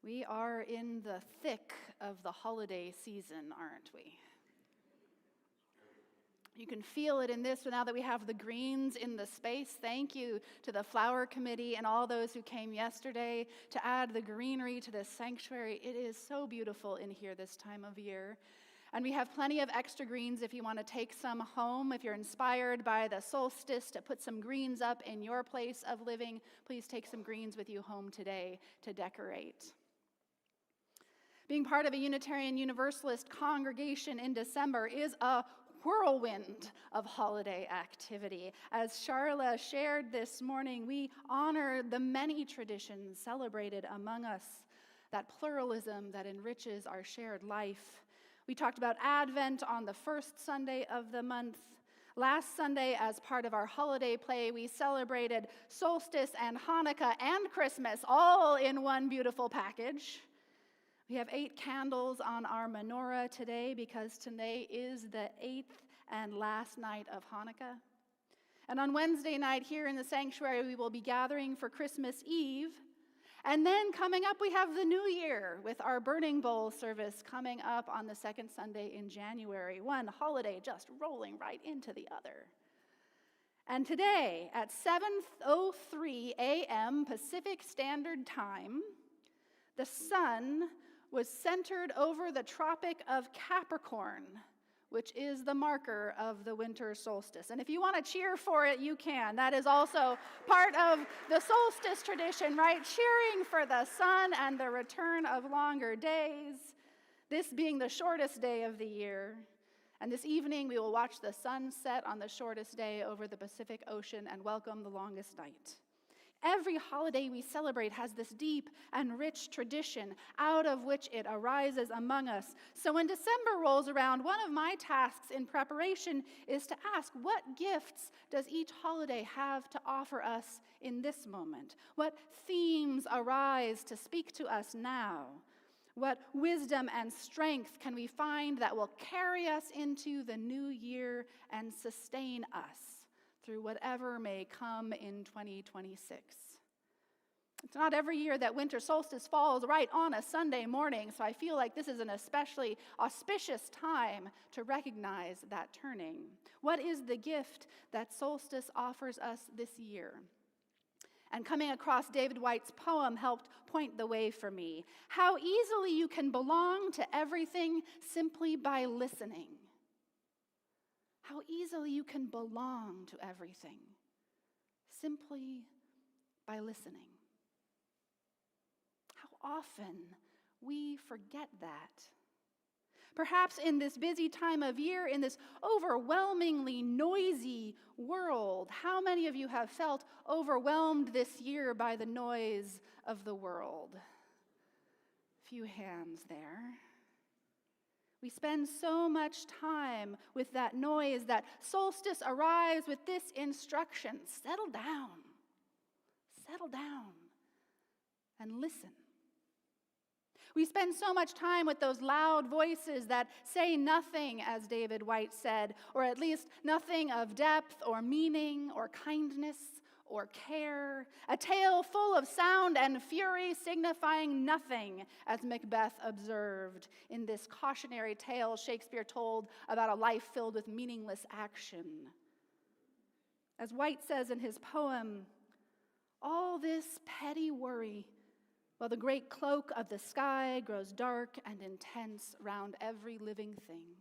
We are in the thick of the holiday season, aren't we? You can feel it in this now that we have the greens in the space. Thank you to the Flower Committee and all those who came yesterday to add the greenery to this sanctuary. It is so beautiful in here this time of year. And we have plenty of extra greens if you want to take some home. If you're inspired by the solstice to put some greens up in your place of living, please take some greens with you home today to decorate. Being part of a Unitarian Universalist congregation in December is a whirlwind of holiday activity. As Charla shared this morning, we honor the many traditions celebrated among us, that pluralism that enriches our shared life. We talked about Advent on the first Sunday of the month. Last Sunday, as part of our holiday play, we celebrated solstice and Hanukkah and Christmas all in one beautiful package. We have 8 candles on our menorah today because today is the 8th and last night of Hanukkah. And on Wednesday night here in the sanctuary, we will be gathering for Christmas Eve. And then coming up, we have the New Year with our Burning Bowl service coming up on the second Sunday in January. One holiday just rolling right into the other. And today at 7:03 a.m. Pacific Standard Time, the sun was centered over the Tropic of Capricorn, which is the marker of the winter solstice. And if you want to cheer for it, you can. That is also part of the solstice tradition, right? Cheering for the sun and the return of longer days, this being the shortest day of the year. And this evening, we will watch the sun set on the shortest day over the Pacific Ocean and welcome the longest night. Every holiday we celebrate has this deep and rich tradition out of which it arises among us. So when December rolls around, one of my tasks in preparation is to ask, what gifts does each holiday have to offer us in this moment? What themes arise to speak to us now? What wisdom and strength can we find that will carry us into the new year and sustain us through whatever may come in 2026. It's not every year that winter solstice falls right on a Sunday morning, so I feel like this is an especially auspicious time to recognize that turning. What is the gift that solstice offers us this year? And coming across David Whyte's poem helped point the way for me. How easily you can belong to everything simply by listening. How easily you can belong to everything simply by listening. How often we forget that. Perhaps in this busy time of year, in this overwhelmingly noisy world, how many of you have felt overwhelmed this year by the noise of the world? Few hands there. We spend so much time with that noise that solstice arrives with this instruction: settle down, and listen. We spend so much time with those loud voices that say nothing, as David Whyte said, or at least nothing of depth or meaning or kindness or care, a tale full of sound and fury signifying nothing, as Macbeth observed in this cautionary tale Shakespeare told about a life filled with meaningless action. As Whyte says in his poem, all this petty worry, while the great cloak of the sky grows dark and intense round every living thing.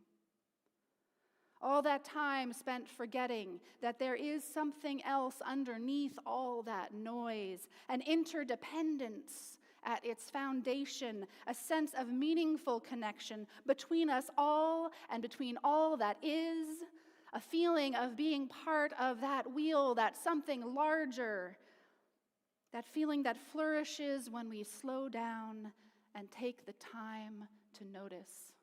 All that time spent forgetting that there is something else underneath all that noise, an interdependence at its foundation, a sense of meaningful connection between us all and between all that is, a feeling of being part of that wheel, that something larger, that feeling that flourishes when we slow down and take the time to notice.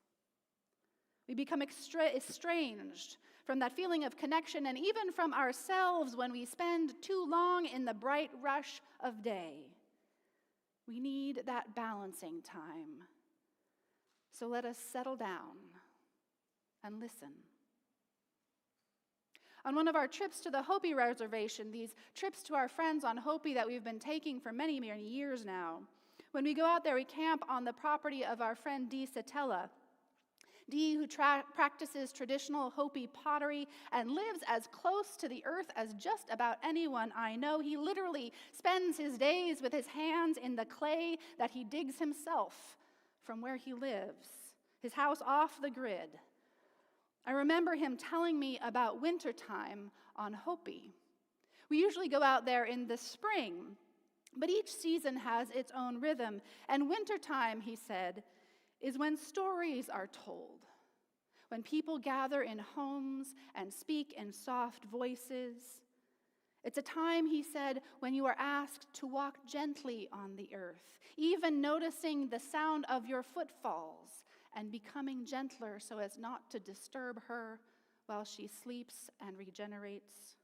We become estranged from that feeling of connection and even from ourselves when we spend too long in the bright rush of day. We need that balancing time. So let us settle down and listen. On one of our trips to the Hopi Reservation, these trips to our friends on Hopi that we've been taking for many, many years now, When we go out there, we camp on the property of our friend Dee Satella. Dee, who practices traditional Hopi pottery and lives as close to the earth as just about anyone I know. He literally spends his days with his hands in the clay that he digs himself from where he lives, his house off the grid. I remember him telling me about wintertime on Hopi. We usually go out there in the spring, but each season has its own rhythm. And wintertime, he said, is when stories are told, when people gather in homes and speak in soft voices. It's a time, he said, when you are asked to walk gently on the earth, even noticing the sound of your footfalls and becoming gentler so as not to disturb her while she sleeps and regenerates.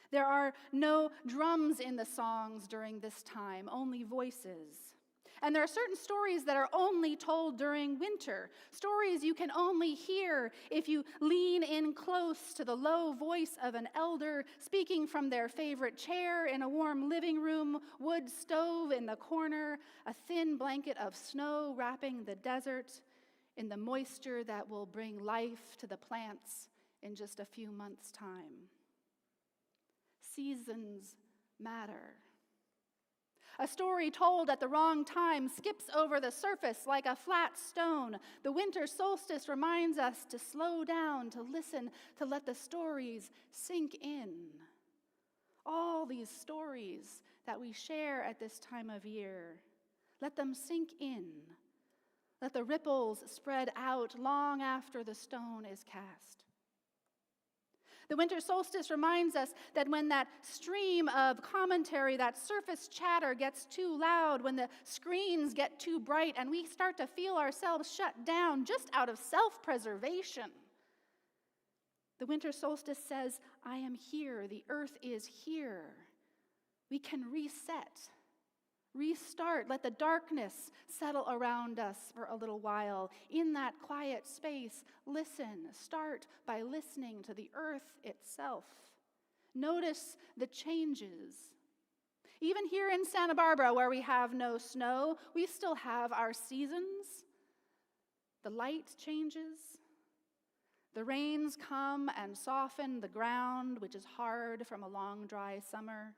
There are no drums in the songs during this time, only voices. And there are certain stories that are only told during winter, stories you can only hear if you lean in close to the low voice of an elder speaking from their favorite chair in a warm living room, wood stove in the corner, a thin blanket of snow wrapping the desert in the moisture that will bring life to the plants in just a few months' time. Seasons matter. A story told at the wrong time skips over the surface like a flat stone. The winter solstice reminds us to slow down, to listen, to let the stories sink in. All these stories that we share at this time of year, let them sink in. Let the ripples spread out long after the stone is cast. The winter solstice reminds us that when that stream of commentary, that surface chatter gets too loud, when the screens get too bright and we start to feel ourselves shut down just out of self-preservation, the winter solstice says, I am here, the earth is here. We can reset, restart, let the darkness settle around us for a little while. In that quiet space, listen. Start by listening to the earth itself. Notice the changes. Even here in Santa Barbara, where we have no snow, we still have our seasons. The light changes. The rains come and soften the ground, which is hard from a long, dry summer.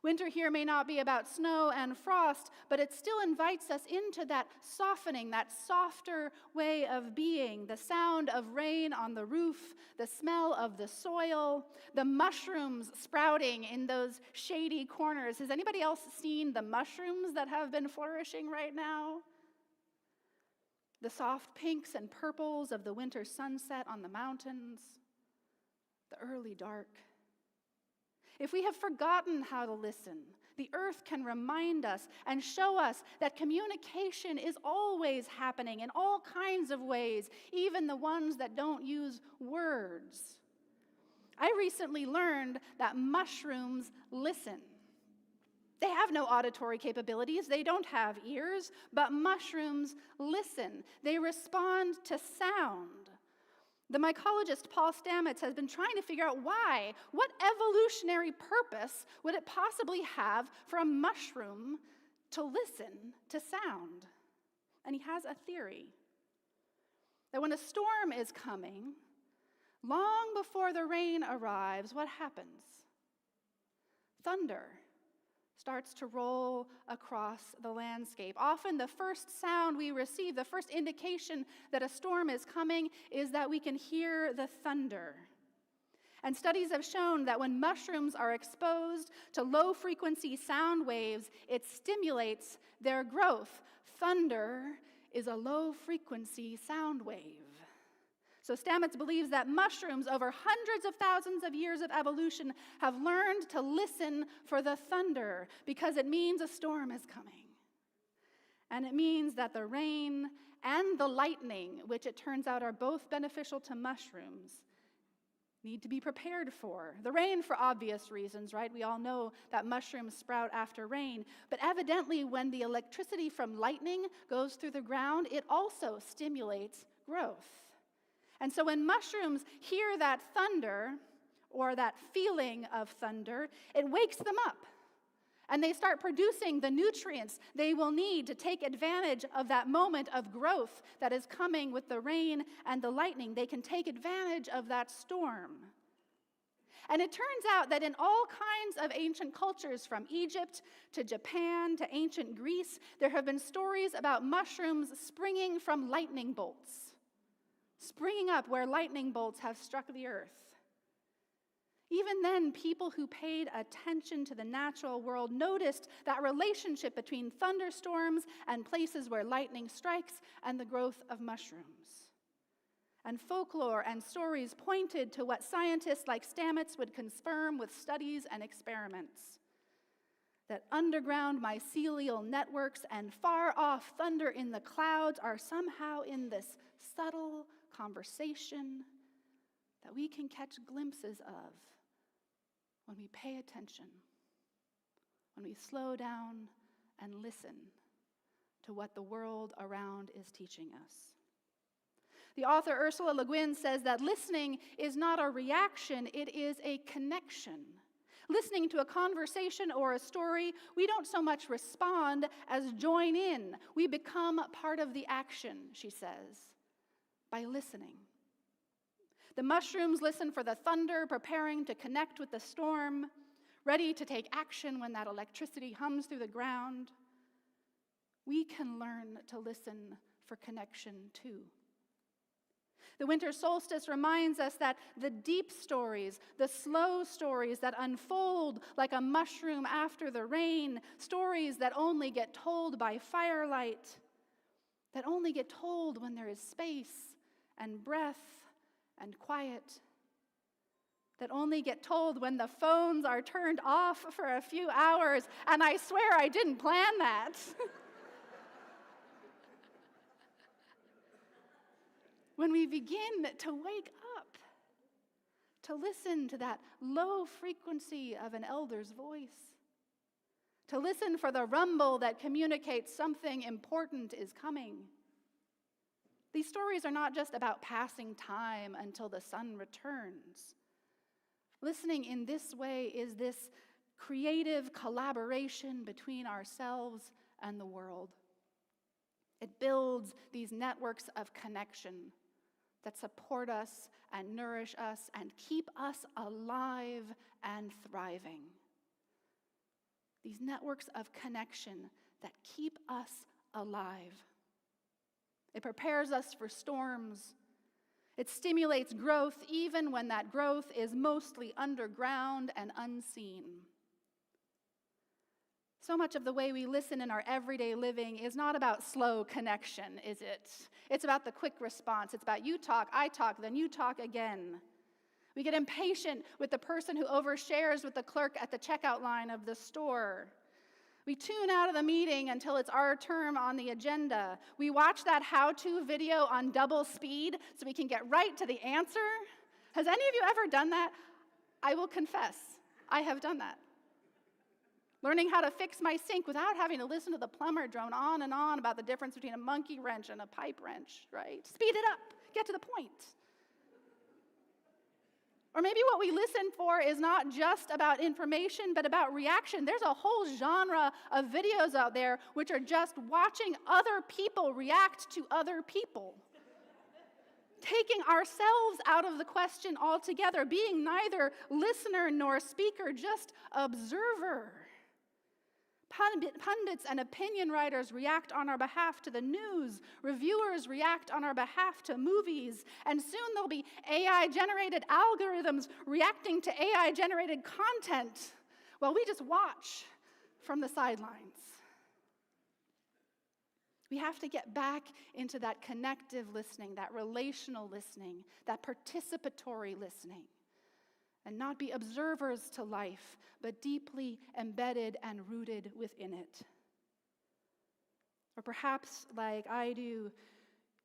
Winter here may not be about snow and frost, but it still invites us into that softening, that softer way of being. The sound of rain on the roof, the smell of the soil, the mushrooms sprouting in those shady corners. Has anybody else seen the mushrooms that have been flourishing right now? The soft pinks and purples of the winter sunset on the mountains, the early dark. If we have forgotten how to listen, the earth can remind us and show us that communication is always happening in all kinds of ways, even the ones that don't use words. I recently learned that mushrooms listen. They have no auditory capabilities, they don't have ears, but mushrooms listen. They respond to sound. The mycologist Paul Stamets has been trying to figure out why. What evolutionary purpose would it possibly have for a mushroom to listen to sound? And he has a theory that when a storm is coming, long before the rain arrives, what happens? Thunder starts to roll across the landscape. Often the first sound we receive, the first indication that a storm is coming, is that we can hear the thunder. And studies have shown that when mushrooms are exposed to low-frequency sound waves, it stimulates their growth. Thunder is a low-frequency sound wave. So Stamets believes that mushrooms, over hundreds of thousands of years of evolution, have learned to listen for the thunder because it means a storm is coming. And it means that the rain and the lightning, which it turns out are both beneficial to mushrooms, need to be prepared for. The rain for obvious reasons, right? We all know that mushrooms sprout after rain. But evidently, when the electricity from lightning goes through the ground, it also stimulates growth. And so when mushrooms hear that thunder, or that feeling of thunder, it wakes them up. And they start producing the nutrients they will need to take advantage of that moment of growth that is coming with the rain and the lightning. They can take advantage of that storm. And it turns out that in all kinds of ancient cultures, from Egypt to Japan to ancient Greece, there have been stories about mushrooms springing from lightning bolts, springing up where lightning bolts have struck the earth. Even then, people who paid attention to the natural world noticed that relationship between thunderstorms and places where lightning strikes and the growth of mushrooms. And folklore and stories pointed to what scientists like Stamets would confirm with studies and experiments: that underground mycelial networks and far-off thunder in the clouds are somehow in this subtle conversation that we can catch glimpses of when we pay attention, when we slow down and listen to what the world around is teaching us. The author Ursula Le Guin says that listening is not a reaction, it is a connection. Listening to a conversation or a story, we don't so much respond as join in. We become part of the action, she says, by listening. The mushrooms listen for the thunder, preparing to connect with the storm, ready to take action when that electricity hums through the ground. We can learn to listen for connection too. The winter solstice reminds us that the deep stories, the slow stories that unfold like a mushroom after the rain, stories that only get told by firelight, that only get told when there is space and breath and quiet, that only get told when the phones are turned off for a few hours, and I swear I didn't plan that. When we begin to wake up, to listen to that low frequency of an elder's voice, to listen for the rumble that communicates something important is coming. These stories are not just about passing time until the sun returns. Listening in this way is this creative collaboration between ourselves and the world. It builds these networks of connection that support us and nourish us and keep us alive and thriving. These networks of connection that keep us alive. It prepares us for storms. It stimulates growth even when that growth is mostly underground and unseen. So much of the way we listen in our everyday living is not about slow connection, is it? It's about the quick response. It's about you talk, I talk, then you talk again. We get impatient with the person who overshares with the clerk at the checkout line of the store. We tune out of the meeting until it's our turn on the agenda. We watch that how-to video on double speed so we can get right to the answer. Has any of you ever done that? I will confess, I have done that. Learning how to fix my sink without having to listen to the plumber drone on and on about the difference between a monkey wrench and a pipe wrench, right? Speed it up, get to the point. Or maybe what we listen for is not just about information, but about reaction. There's a whole genre of videos out there which are just watching other people react to other people. Taking ourselves out of the question altogether, being neither listener nor speaker, just observer. Pundits and opinion writers react on our behalf to the news. Reviewers react on our behalf to movies. And soon there'll be AI-generated algorithms reacting to AI-generated content while we just watch from the sidelines. We have to get back into that connective listening, that relational listening, that participatory listening. And not be observers to life, but deeply embedded and rooted within it. Or perhaps, like I do,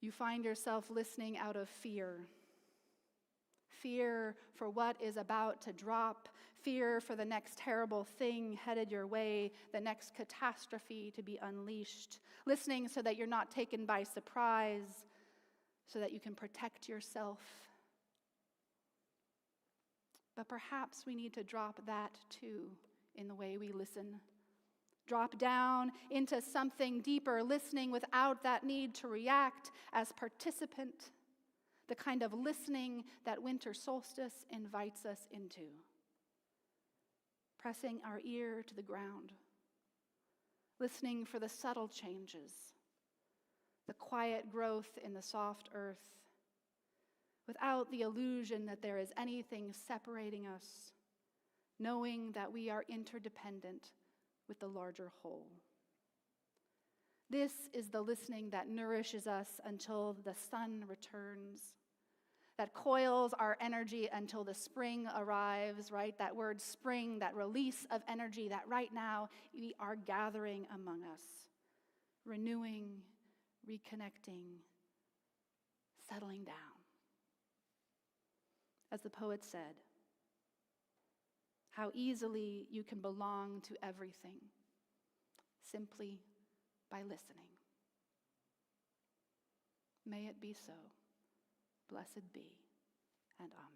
you find yourself listening out of fear. Fear for what is about to drop, fear for the next terrible thing headed your way, the next catastrophe to be unleashed. Listening so that you're not taken by surprise, so that you can protect yourself. But perhaps we need to drop that too in the way we listen Drop down into something deeper, listening without that need to react as participant, the kind of listening that Winter Solstice invites us into. Pressing our ear to the ground, listening for the subtle changes, the quiet growth in the soft earth, without the illusion that there is anything separating us, knowing that we are interdependent with the larger whole. This is the listening that nourishes us until the sun returns, that coils our energy until the spring arrives, right? That word spring, that release of energy that right now we are gathering among us, renewing, reconnecting, settling down. As the poet said, how easily you can belong to everything simply by listening. May it be so. Blessed be, and amen.